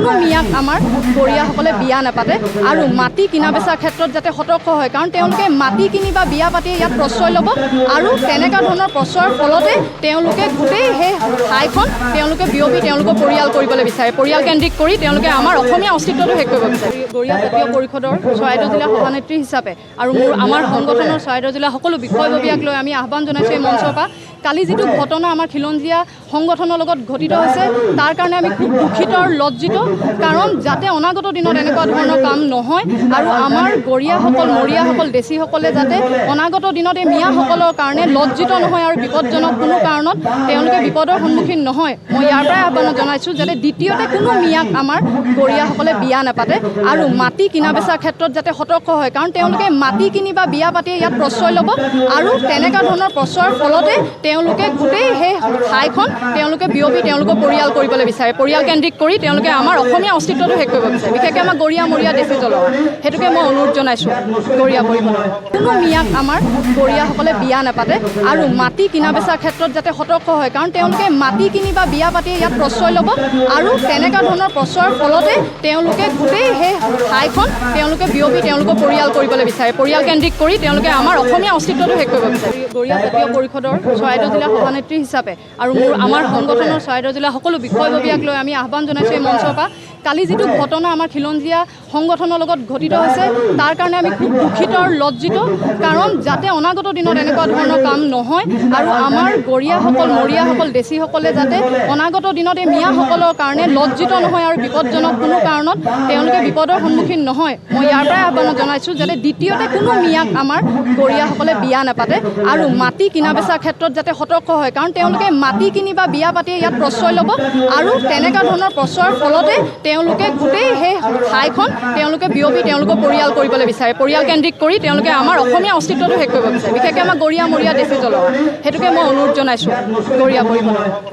কোনো মিয়াক আমাৰ গৰিয়াসকলে বিয়া নাপাতে আৰু মাটি কিনা বেচাৰ ক্ষেত্ৰত যাতে সতৰ্ক হয়, কাৰণ তেওঁলোকে মাটি কিনি বা বিয়া পাতি ইয়াত প্ৰশ্ৰয় ল'ব আৰু তেনেকুৱা ধৰণৰ প্ৰশ্ৰয়ৰ ফলতে তেওঁলোকে গোটেই সেই ঠাইখন তেওঁলোকে বিয়পি তেওঁলোকৰ পৰিয়াল কৰিবলৈ বিচাৰে, পৰিয়াল কেন্দ্ৰিক কৰি তেওঁলোকে আমাৰ অসমীয়া অস্তিত্বটো শেষ কৰিব বিচাৰে। গৰিয়া জাতীয় পৰিষদৰ চৰাইদেউ জিলা সভানেত্ৰী হিচাপে আৰু আমাৰ সংগঠনৰ চৰাইদেউ জিলা সকলো বিষয়ববীয়াক লৈ আমি আহ্বান জনাইছোঁ এই মঞ্চৰ পৰা। কালি যিটো ঘটনা আমাৰ খিলঞ্জীয়া সংগঠনৰ লগত ঘটিত হৈছে তাৰ কাৰণে আমি খুব দুখিত আৰু লজ্জিত, কাৰণ যাতে অনাগত দিনত এনেকুৱা ধৰণৰ কাম নহয় আৰু আমাৰ গৰিয়াসকল মৰিয়াসকল দেশীসকলে যাতে অনাগত দিনত এই মিয়াসকলৰ কাৰণে লজ্জিত নহয় আৰু বিপদজনক কোনো কাৰণত তেওঁলোকে বিপদৰ সন্মুখীন নহয়। মই ইয়াৰ পৰাই আহ্বান জনাইছোঁ যাতে দ্বিতীয়তে কোনো মিয়াক আমাৰ গৰিয়াসকলে বিয়া নাপাতে আৰু মাটি কিনা বেচাৰ ক্ষেত্ৰত যাতে সতৰ্ক হয়, কাৰণ তেওঁলোকে মাটি কিনি বা বিয়া পাতি ইয়াত প্ৰশ্ৰয় ল'ব আৰু তেনেকুৱা ধৰণৰ প্ৰশ্ৰয়ৰ ফলতে তেওঁলোকে গোটেই সেই ঠাইখন তেওঁলোকে বিয়পি তেওঁলোকৰ পৰিয়াল কৰিবলৈ বিচাৰে, পৰিয়াল কেন্দ্ৰিক কৰি তেওঁলোকে আমাৰ অসমীয়া অস্তিত্বটো শেষ কৰিব বিচাৰে, বিশেষকৈ আমাৰ গৰিয়া মৰিয়া দেশী জলৰ। সেইটোকে মই অনুৰোধ জনাইছোঁ গৰিয়া পৰিষদৰ। কোনো মিয়াক আমাৰ গৰিয়াসকলে বিয়া নাপাতে আৰু মাটি কিনা বেচাৰ ক্ষেত্ৰত যাতে সতৰ্ক হয়, কাৰণ তেওঁলোকে মাটি কিনি বা বিয়া পাতি ইয়াত প্ৰশ্ৰয় ল'ব আৰু তেনেকুৱা ধৰণৰ প্ৰশ্ৰয়ৰ ফলতে তেওঁলোকে গোটেই সেই ঠাইখন তেওঁলোকে বিয়পি তেওঁলোকৰ পৰিয়াল কৰিবলৈ বিচাৰে, পৰিয়াল কেন্দ্ৰিক কৰি তেওঁলোকে আমাৰ অসমীয়া অস্তিত্বটো শেষ কৰিব বিচাৰে। গৰিয়া জাতীয় পৰিষদৰ চৰাইদেউ জিলা সভানেত্ৰী হিচাপে আৰু আমাৰ সংগঠনৰ চৰাইদেউ জিলা সকলো বিষয়ববীয়াক লৈ আমি আহ্বান জনাইছোঁ এই মঞ্চৰ পৰা। কালি যিটো ঘটনা আমাৰ খিলঞ্জীয়া সংগঠনৰ লগত ঘটিত হৈছে তাৰ কাৰণে আমি খুব দুখিত আৰু লজ্জিত, কাৰণ যাতে অনাগত দিনত এনেকুৱা ধৰণৰ কাম নহয় আৰু আমাৰ গৰিয়াসকল মৰিয়াসকল দেশীসকলে যাতে অনাগত দিনত এই মিয়াসকলৰ কাৰণে লজ্জিত নহয় আৰু বিপদজনক কোনো কাৰণত তেওঁলোকে বিপদৰ সন্মুখীন নহয়। মই ইয়াৰ পৰাই আহ্বান জনাইছোঁ যাতে দ্বিতীয়তে কোনো মিয়াক আমাৰ গৰিয়াসকলে বিয়া নাপাতে আৰু মাটি কিনা বেচাৰ ক্ষেত্ৰত যাতে সতৰ্ক হয়, কাৰণ তেওঁলোকে মাটি কিনি বা বিয়া পাতি ইয়াত প্ৰশ্ৰয় ল'ব আৰু তেনেকুৱা ধৰণৰ প্ৰশ্ৰয়ৰ ফলতে তেওঁলোকে গোটেই সেই ঠাইখন তেওঁলোকে বিয়পি তেওঁলোকৰ পৰিয়াল কৰিবলৈ বিচাৰে, পৰিয়াল কেন্দ্ৰিক কৰি তেওঁলোকে আমাৰ অসমীয়া অস্তিত্বটো শেষ কৰিব বিচাৰে, বিশেষকৈ আমাৰ গৰিয়া মৰিয়া দেশী জলৰ। সেইটোকে মই অনুৰোধ জনাইছোঁ গৰিয়া পৰিষদৰ।